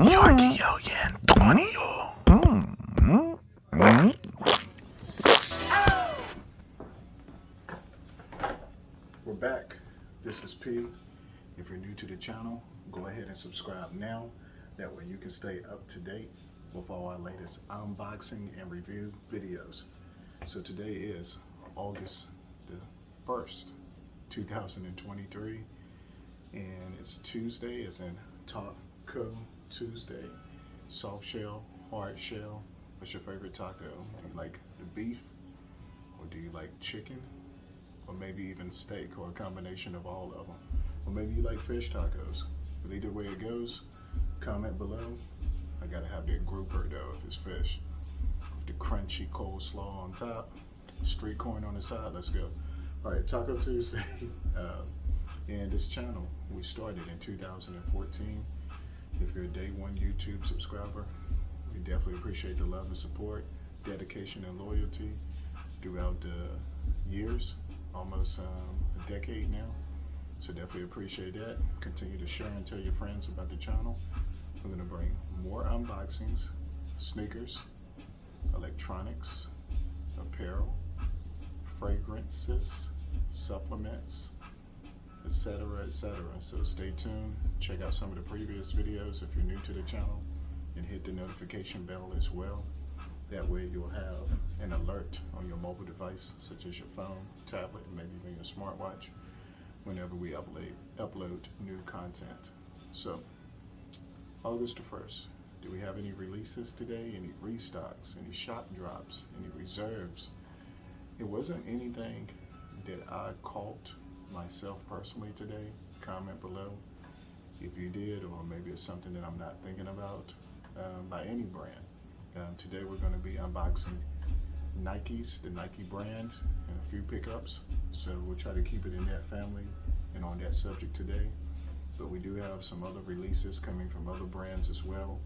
여기요 얜 돈이요. We're back. This is P. If you're new to the channel, go ahead and subscribe now. That way you can stay up to date with all our latest unboxing and review videos. So today is August the 1st, 2023, and it's Tuesday, it's in Taco Tuesday. Soft shell, hard shell. What's your favorite taco? Do you like the beef, or do you like chicken, or maybe even steak, or a combination of all of them? Or maybe you like fish tacos. But either way it goes, comment below. I gotta have that grouper though if it's fish. With the crunchy coleslaw on top, street corn on the side. Let's go. All right, Taco Tuesday. And this channel we started in 2014. If you're a day one YouTube subscriber, we definitely appreciate the love and support, dedication and loyalty throughout the years, almost a decade now. So definitely appreciate that. Continue to share and tell your friends about the channel. We're gonna bring more unboxings, sneakers, electronics, apparel, fragrances, supplements, etc., etc. So stay tuned. Check out some of the previous videos if you're new to the channel, and hit the notification bell as well. That way you'll have an alert on your mobile device, such as your phone, tablet, maybe even your smartwatch, whenever we upload new content. So, August the 1st, do we have any releases today? Any restocks? Any shop drops? Any reserves? It wasn't anything that I caught myself personally today. Comment below if you did, or maybe it's something that I'm not thinking about by any brand. Today we're going to be unboxing Nikes, the Nike brand, and a few pickups. So we'll try to keep it in that family and on that subject today. But we do have some other releases coming from other brands as well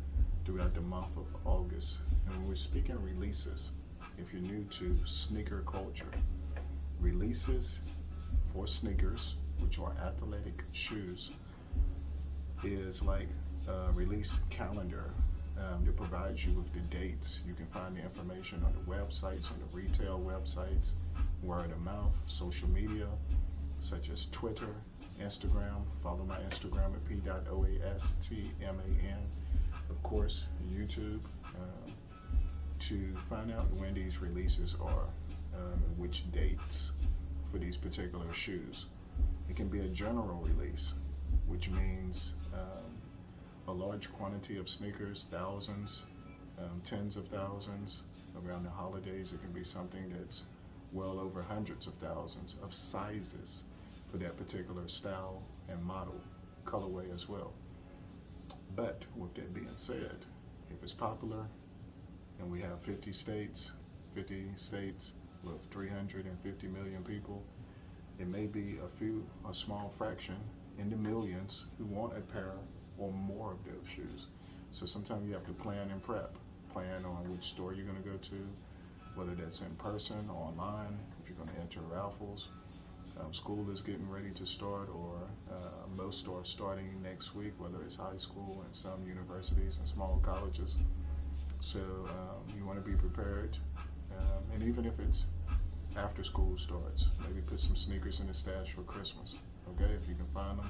throughout the month of August. And when we're speaking releases, if you're new to sneaker culture, releases for sneakers, which are athletic shoes, is like a release calendar that provides you with the dates. You can find the information on the websites, on the retail websites, word of mouth, social media, such as Twitter, Instagram. Follow my Instagram at P.oastman. Of course, YouTube, to find out when these releases are, and which dates for these particular shoes. It can be a general release, which means a large quantity of sneakers, thousands, tens of thousands. Around the holidays, it can be something that's well over hundreds of thousands of sizes for that particular style and model, colorway as well. But with that being said, if it's popular and we have 50 states with 350 million people, it may be a small fraction in the millions who want a pair or more of those shoes. So sometimes you have to plan and prep. Plan on which store you're going to go to, whether that's in person or online, if you're going to enter raffles. School is getting ready to start, or most are starting next week, whether it's high school and some universities and small colleges. So you want to be prepared. And even if it's after school starts, maybe put some sneakers in the stash for Christmas, okay, if you can find them,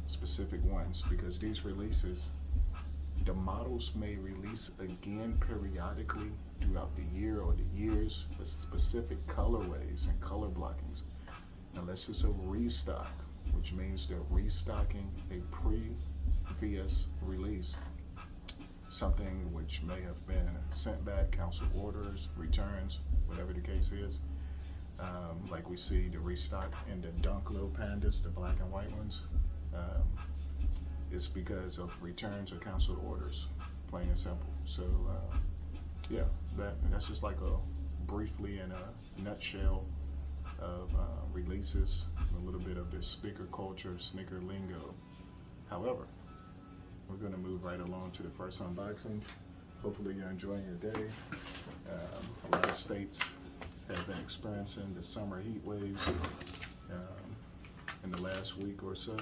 specific ones, because these releases, the models may release again periodically throughout the year or the years, with specific colorways and color blockings, unless it's a restock, which means they're restocking a previous release, something which may have been sent back, cancel orders, returns, whatever the case is. Like we see the restock in the Dunk Low Pandas, the black and white ones. It's because of returns or canceled orders, plain and simple. So yeah, that's just like a briefly in a nutshell of releases, a little bit of the sneaker culture, sneaker lingo. However, we're going to move right along to the first unboxing. Hopefully you're enjoying your day. A lot of states have been experiencing the summer heat waves in the last week or so.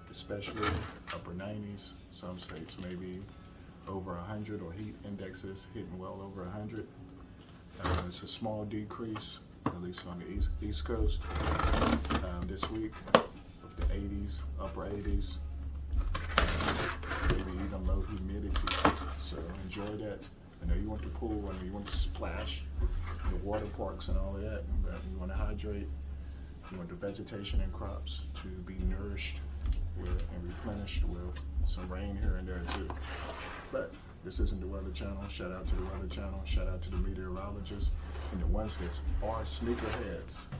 The especially upper 90s. Some states maybe over 100, or heat indexes hitting well over 100. It's a small decrease, at least on the East Coast this week, with the 80s, upper 80s, maybe even low humidity. So enjoy that. I know you want the pool, I know you want to splash, the water parks and all of that, but you want to hydrate. You want the vegetation and crops to be nourished with and replenished with some rain here and there too. But this isn't the Weather Channel. Shout out to the Weather Channel. Shout out to the meteorologists and the ones that are sneakerheads.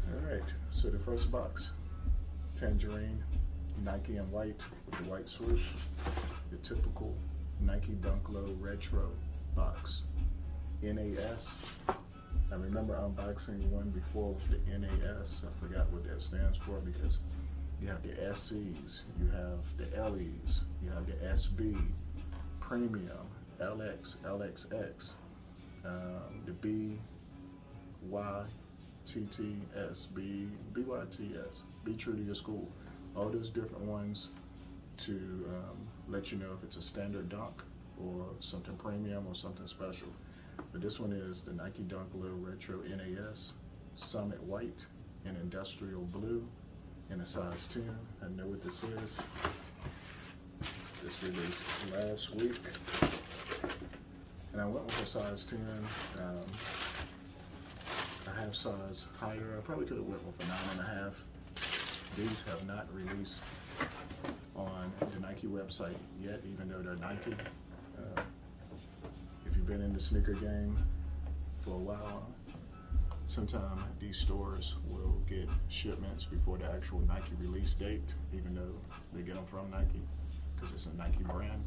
All right, so the first box, tangerine, Nike in white with the white swoosh, the typical Nike Dunk Low Retro box. NAS. I remember unboxing one before with the NAS. I forgot what that stands for, because you have the SCs, you have the LEs, you have the SB, Premium, LX, LXX, the BYTTS, BYTS, Be True to Your School. All those different ones to let you know if it's a standard dunk or something premium or something special. But this one is the Nike Dunk Low Retro NAS, Summit White and Industrial Blue in a size 10. I know what this is. This released last week. And I went with a size 10. A half size higher. I probably could have went with a 9.5. These have not released on the Nike website yet, even though they're Nike. If you've been in the sneaker game for a while, sometimes these stores will get shipments before the actual Nike release date, even though they get them from Nike, because it's a Nike brand.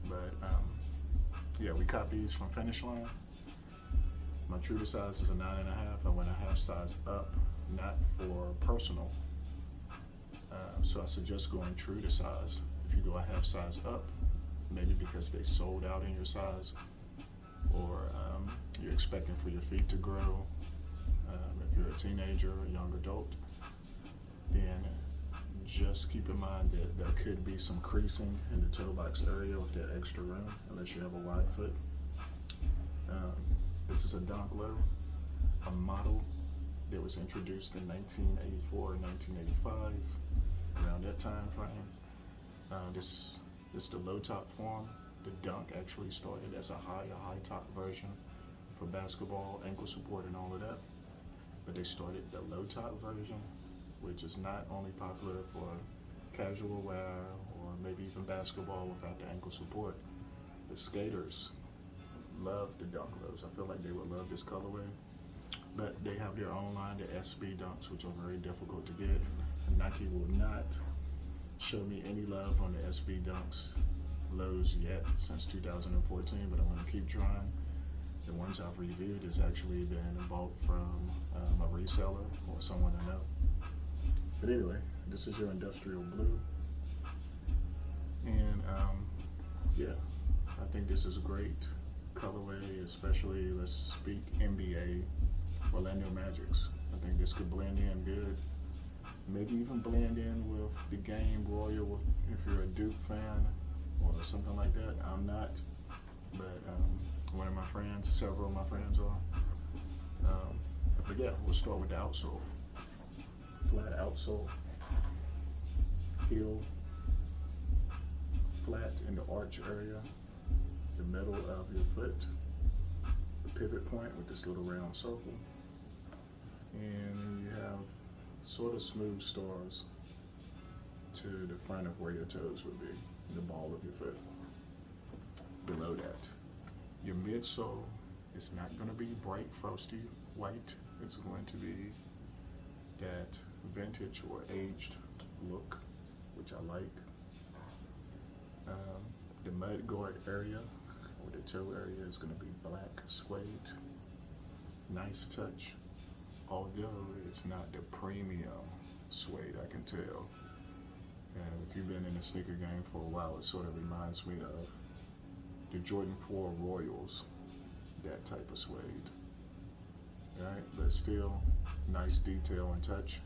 But yeah, we caught these from Finish Line. My true to size is a 9.5. I went a half size up, not for personal. So I suggest going true to size. If you go a half size up, maybe because they sold out in your size, or you're expecting for your feet to grow. If you're a teenager or a young adult, then just keep in mind that there could be some creasing in the toe box area with that extra room, unless you have a wide foot. This is a Dunk Low, a model that was introduced in 1984 and 1985, around that time frame. This is the low top form. The Dunk actually started as a high top version for basketball, ankle support and all of that. But they started the low top version, which is not only popular for casual wear or maybe even basketball without the ankle support. The skaters love the Dunk Lows. I feel like they would love this colorway. But they have their own line, the SB Dunks, which are very difficult to get. Nike will not show me any love on the SB Dunks lows yet since 2014, but I'm going to keep trying. The ones I've reviewed has actually been bought from a reseller or someone I know. But anyway, this is your industrial blue. And yeah, I think this is a great colorway, especially, let's speak NBA, Orlando Magics. I think this could blend in good. Maybe even blend in with the game Royal if you're a Duke fan or something like that. I'm not, but one of my friends, several of my friends are. But yeah, we'll start with the outsole. Flat outsole, heel, flat in the arch area, the middle of your foot, the pivot point with this little round circle, and you have sort of smooth stars to the front of where your toes would be, the ball of your foot. Below that, your midsole is not going to be bright frosty white. It's going to be that vintage or aged look, which I like. The mud guard area or the toe area is going to be black suede. Nice touch, although it's not the premium suede, I can tell. And if you've been in the sneaker game for a while, it sort of reminds me of the Jordan 4 Royals, that type of suede. Right, but still nice detail and touch.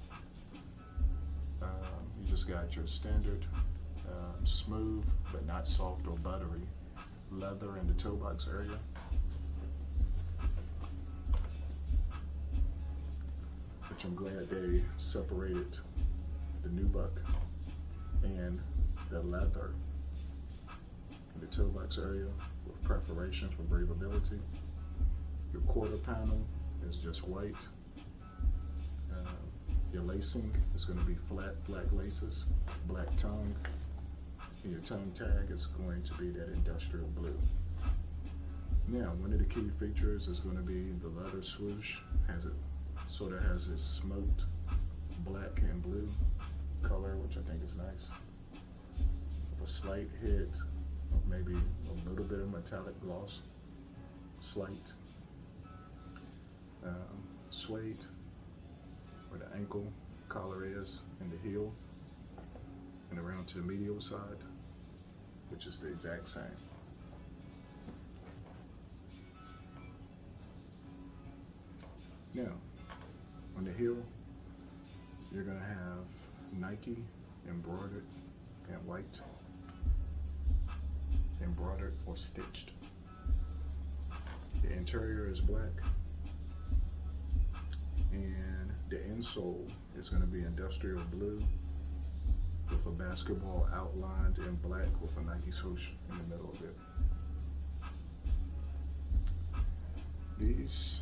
just got your standard smooth but not soft or buttery leather in the toe box area. Which I'm glad they separated the nubuck and the leather in the toe box area with preparation for breathability. Your quarter panel is just white. Your lacing is going to be flat black laces, black tongue, and your tongue tag is going to be that industrial blue. Now, one of the key features is going to be the leather swoosh. Sort of has this smoked black and blue color, which I think is nice. With a slight hit of maybe a little bit of metallic gloss, slight suede, where the ankle collar is and the heel, and around to the medial side, which is the exact same. Now, on the heel, you're going to have Nike embroidered in white, embroidered or stitched. The interior is black, and the insole is going to be industrial blue with a basketball outlined in black with a Nike swoosh in the middle of it. These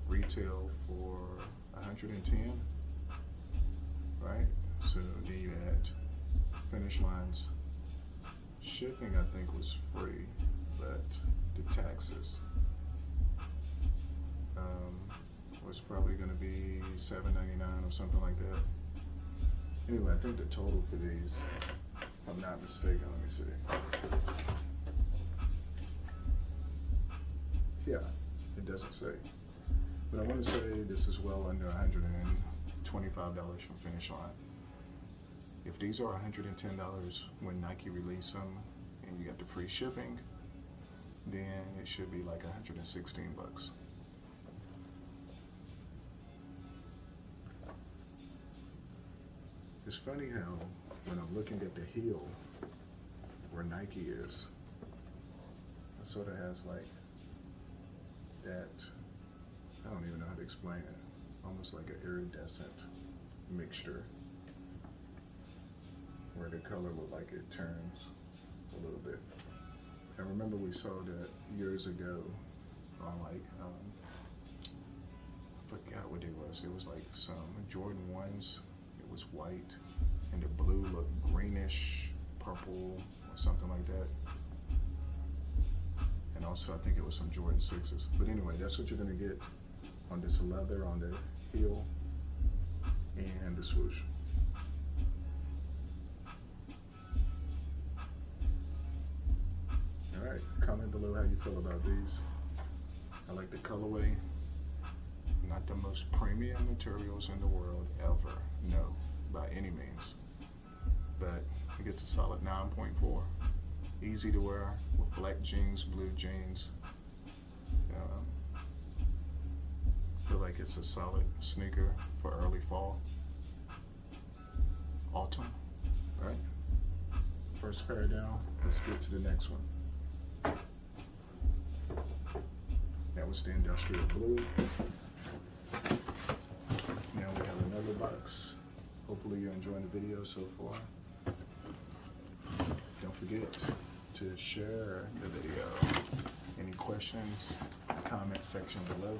retail for $110, right? So then you add finish lines. Shipping, I think, was free, but the taxes was probably going to be $7.99 or something like that. Anyway, I think the total for these, if I'm not mistaken, let me see. Yeah, it doesn't say. But I want to say this is well under $125 from Finish Line. If these are $110 when Nike released them and you got the free shipping, then it should be like $116. It's funny how when I'm looking at the heel where Nike is, it sort of has like that, I don't even know how to explain it, almost like an iridescent mixture where the color look like it turns a little bit. I remember we saw that years ago on like, I forgot what it was. It was like some Jordan 1s. It was white and the blue looked greenish, purple or something like that. And also I think it was some Jordan 6s. But anyway, that's what you're gonna get on this leather on the heel and the swoosh. Alright, comment below how you feel about these. I like the colorway. Not the most premium materials in the world ever, no, by any means. But it gets a solid 9.4. Easy to wear with black jeans, blue jeans. Feel like it's a solid sneaker for early fall, autumn, right? First pair down, let's get to the next one. That was the industrial blue. Now we have another box. Hopefully you're enjoying the video so far. Don't forget to share the video. Any questions, comment section below.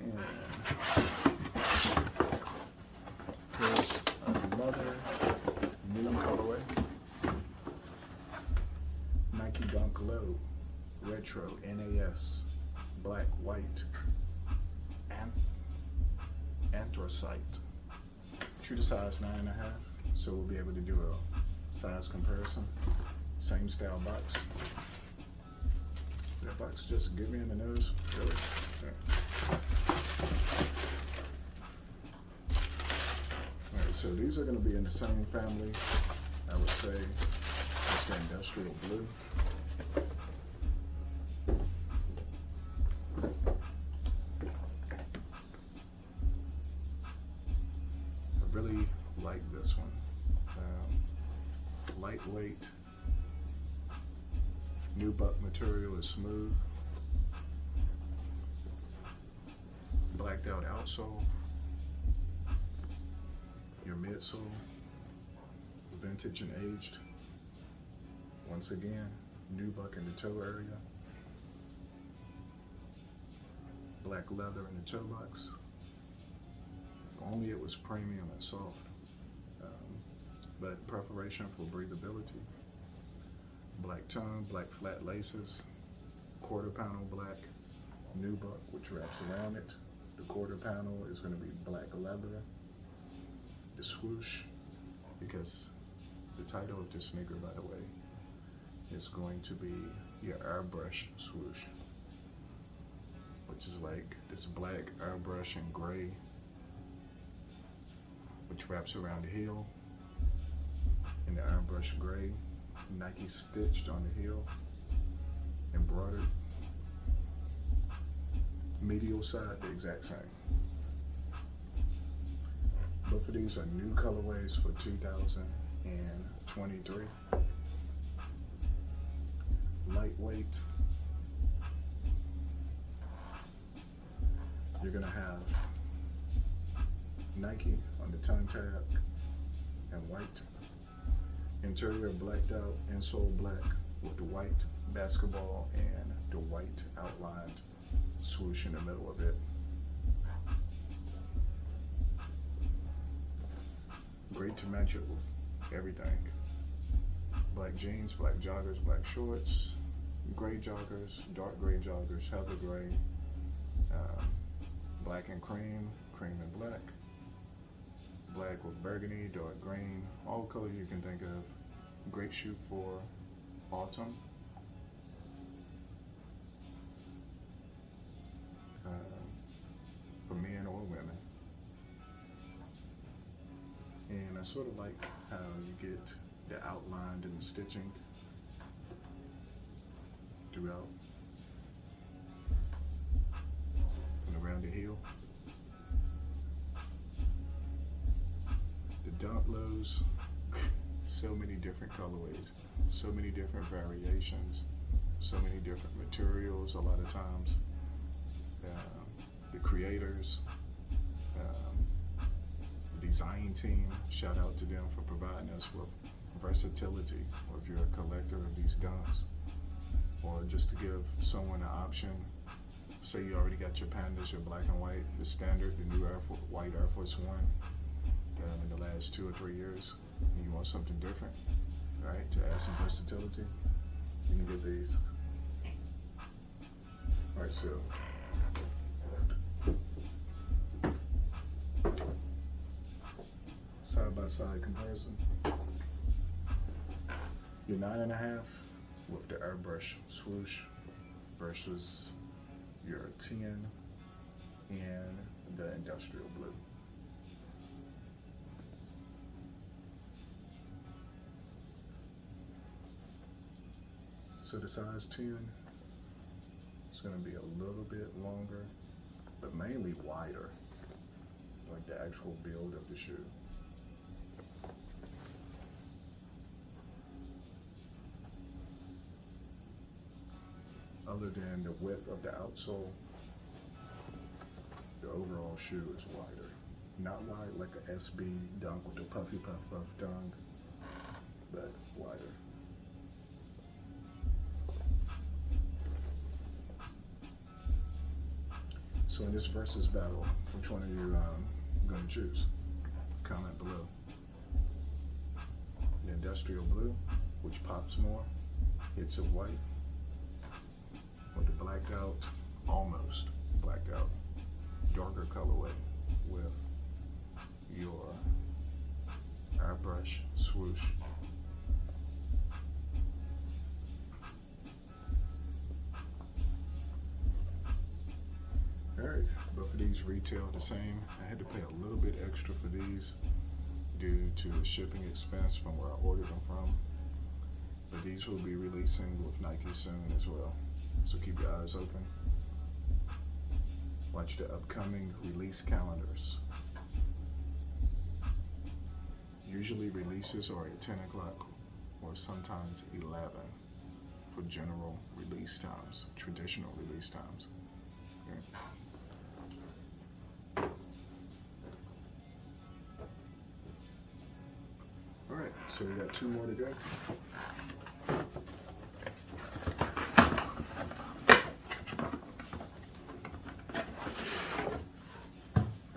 And here's another new colorway. Nike Dunk Low Retro NAS Black White Anthracite. True to size 9.5, so we'll be able to do a size comparison. Same style box. That box just get me in the nose, really. Alright, so these are going to be in the same family, I would say. It's the industrial blue. like this one. Lightweight, nubuck material is smooth. Blacked out outsole. Your midsole, vintage and aged. Once again, nubuck in the toe area. Black leather in the toe box. If only it was premium and soft. But preparation for breathability. Black tongue, black flat laces, quarter panel black nubuck, which wraps around it. The quarter panel is going to be black leather. The swoosh, because the title of this sneaker, by the way, is going to be your Airbrush swoosh, which is like this black airbrush in gray, which wraps around the heel. In the airbrush gray, Nike stitched on the heel, embroidered. Medial side, the exact same. Both of these are new colorways for 2023. Lightweight. You're gonna have Nike on the tongue tab and white. Interior blacked out, insole black with the white basketball and the white outlined swoosh in the middle of it. Great to match it with everything. Black jeans, black joggers, black shorts, gray joggers, dark gray joggers, heather gray, black and cream, cream and black, black with burgundy, dark green, all colors you can think of. Great shoe for autumn. For men or women. And I sort of like how you get the outline and the stitching throughout and around the heel. The dunk lows, so many different colorways, so many different variations, so many different materials a lot of times. The creators, the design team, shout out to them for providing us with versatility, or if you're a collector of these dunks, or just to give someone an option. Say you already got your Pandas, your black and white, the standard, the new white Air Force One in the last 2 or 3 years, and you want something different, right, to add some versatility, you can get these. All right, so side-by-side comparison. Your 9.5 with the Airbrush swoosh versus your 10 in the industrial blue. So the size 10 is going to be a little bit longer, but mainly wider, like the actual build of the shoe. Other than the width of the outsole, the overall shoe is wider. Not wide like a SB dunk with the puffy puff dunk, but wider. So in this versus battle, which one are you going to choose? Comment below. The industrial blue, which pops more, hits it white, with the blacked out, almost blacked out, darker colorway with your Airbrush swoosh. Alright, both of these retail the same. I had to pay a little bit extra for these due to the shipping expense from where I ordered them from. But these will be releasing with Nike soon as well. So keep your eyes open. Watch the upcoming release calendars. Usually releases are at 10 o'clock or sometimes 11 for general release times, traditional release times. Okay. All right, so we got 2 more to go.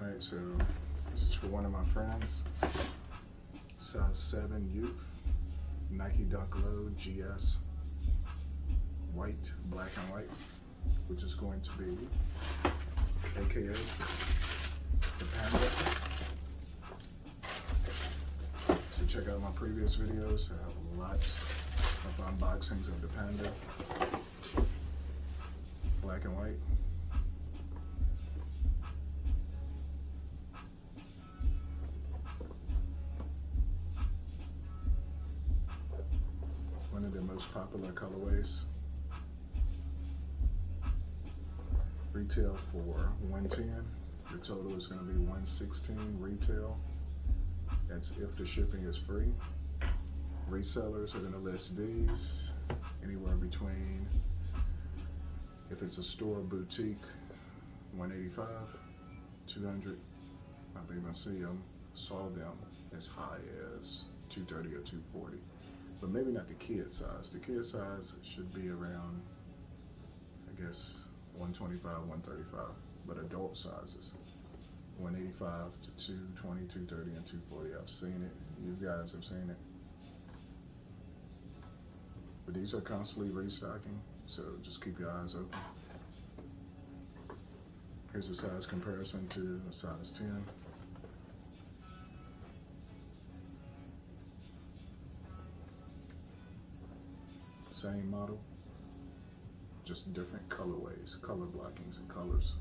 All right, so this is for one of my friends, size 7 youth, Nike Dunk Low GS, white, black and white, which is going to be AKA the Panda. So check out my previous videos. I have lots of unboxings of the Panda, black and white. One of the most popular colorways. Retail for $110. Your total is going to be $116 retail. That's if the shipping is free. Resellers are going to list these anywhere between, if it's a store boutique, $185, $200. I've even saw them as high as $230 or $240. But maybe not the kid size. The kid size should be around, I guess, $125, $135. But adult sizes, $185 to $220, $230, and $240. I've seen it. You guys have seen it. But these are constantly restocking, so just keep your eyes open. Here's a size comparison to a size 10. Same model, just different colorways, color blockings and colors.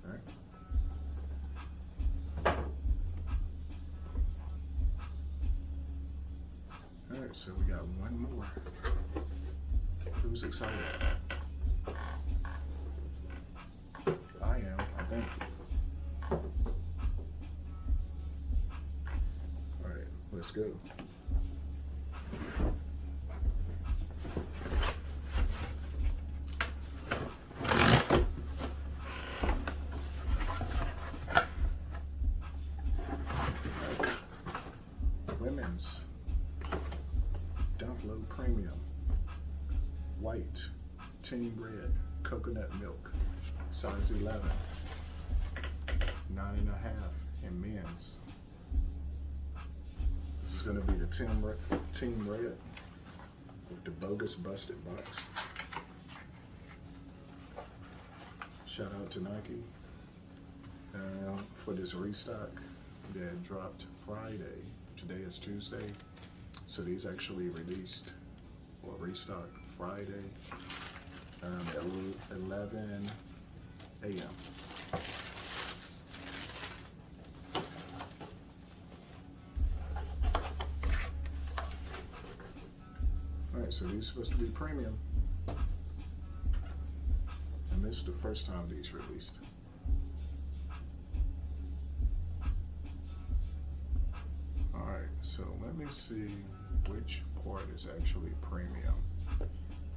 All right. All right, so we got one more. Who's excited? I am, I think. All right, let's go. Women's Dunk Low Premium, white, team red, coconut milk, size 11, 9.5 in men's. This is going to be the team red with the bogus busted box. Shout out to Nike for this restock that dropped Friday. Today is Tuesday, so these actually released or restocked Friday at 11 a.m. All right, so these are supposed to be premium, and this is the first time these released. So let me see which part is actually premium.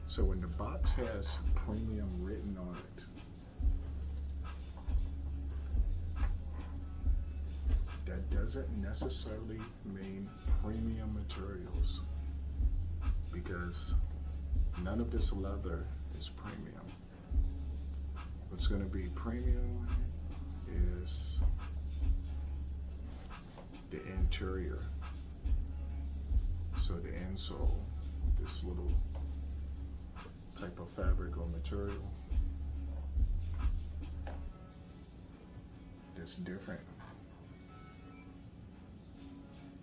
So when the box has premium written on it, that doesn't necessarily mean premium materials, because none of this leather is premium. What's going to be premium is the interior. So the insole, this little type of fabric or material that's different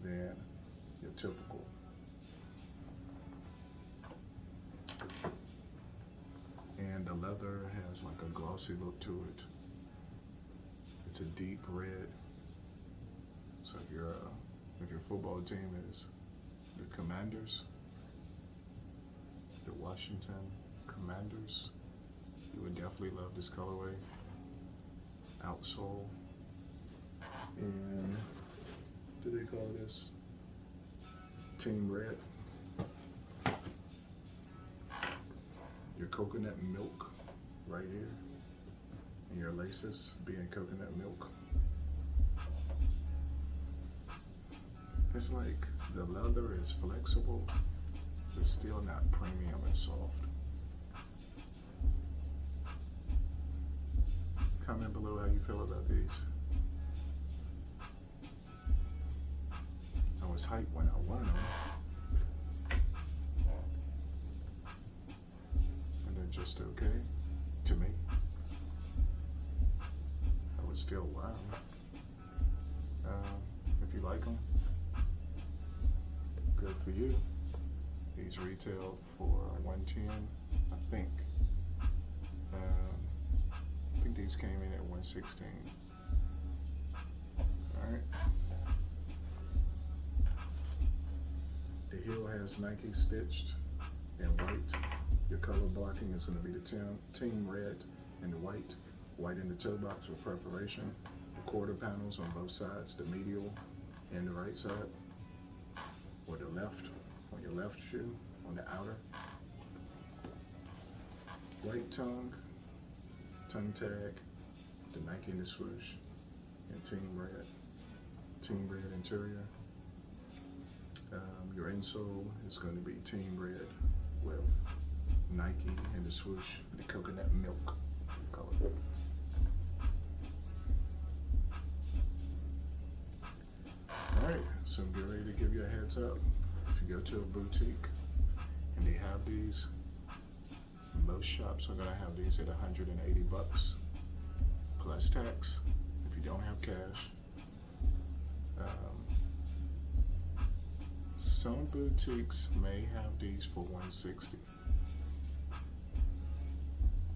than your typical. And the leather has like a glossy look to it. It's a deep red. So if your football team is the Commanders, the Washington Commanders, you would definitely love this colorway. Outsole in call this? Team Red. Your coconut milk right here. And your laces being coconut milk. It's like the leather is flexible, but still not premium and soft. Comment below how you feel about these. I was hyped when I won them. And they're just okay to me. I would still wow. If you like them, good for you. These retail for $110, I think. I think these came in at $116. Alright. The heel has Nike stitched in white. Your color blocking is going to be the team red and the white. White in the toe box with perforation. The quarter panels on both sides, the medial and the right side. Or the left, on your left shoe, on the outer. White tongue tag, the Nike and the Swoosh, and team red interior. Your insole is going to be team red with Nike and the Swoosh, the coconut milk color. Alright, so I'm getting ready to give you a heads up. If you go to a boutique and they have these, most shops are gonna have these at $180 plus tax if you don't have cash. Some boutiques may have these for $160.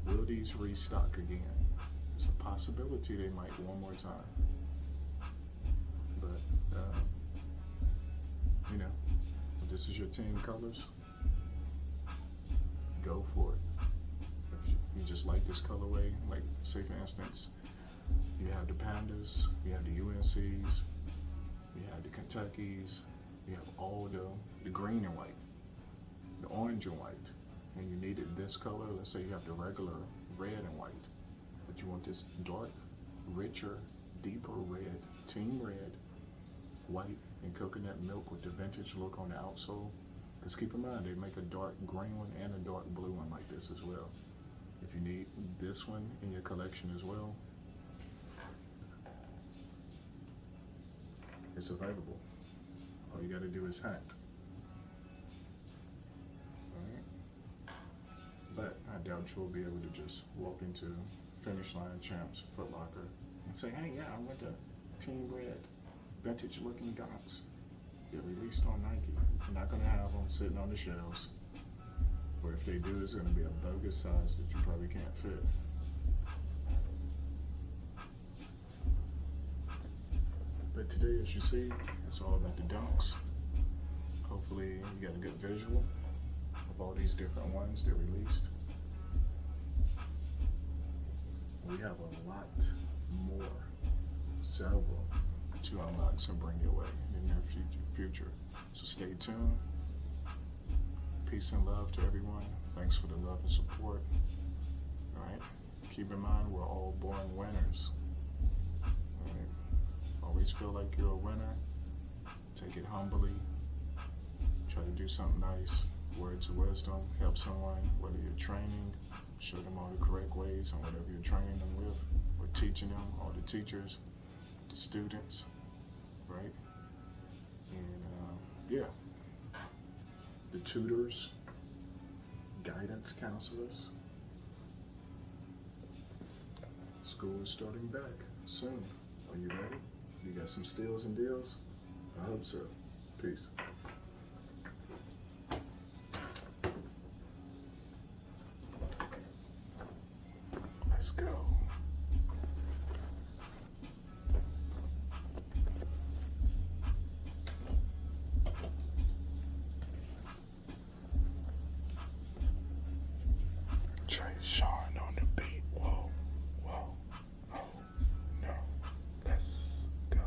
Will these restock again? It's a possibility they might one more time. But you know, if this is your team colors, go for it. If you just like this colorway, like say for instance, you have the Pandas, you have the UNCs, you have the Kentuckys, you have all the green and white, the orange and white, and you needed this color. Let's say you have the regular red and white, but you want this dark, richer, deeper red, team red, white, and coconut milk with the vintage look on the outsole. Because keep in mind, they make a dark green one and a dark blue one like this as well. If you need this one in your collection as well, it's available. All you gotta do is hunt. Alright? But I doubt you'll be able to just walk into Finish Line, Champs, Foot Locker and say, hey, yeah, I went to Team Red, vintage looking dunks. They're released on Nike. You're not gonna have them sitting on the shelves. Or if they do, it's gonna be a bogus size that you probably can't fit. But today, as you see, it's all about the dunks. Hopefully you got a good visual of all these different ones that released. We have a lot more, several, to unlock and bring your way in the near future. So stay tuned. Peace and love to everyone. Thanks for the love and support. Alright? Keep in mind, we're all born winners. Alright? Always feel like you're a winner. Take it humbly. Try to do something nice. Words of wisdom. Help someone, whether you're training, show them all the correct ways on whatever you're training them with, or teaching them, all the teachers, the students, right? And yeah, the tutors, guidance counselors. School is starting back soon. Are you ready? You got some steals and deals? I hope so. Peace. Let's go. Trey Sean on the beat. Whoa, whoa, oh no. Let's go.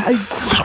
I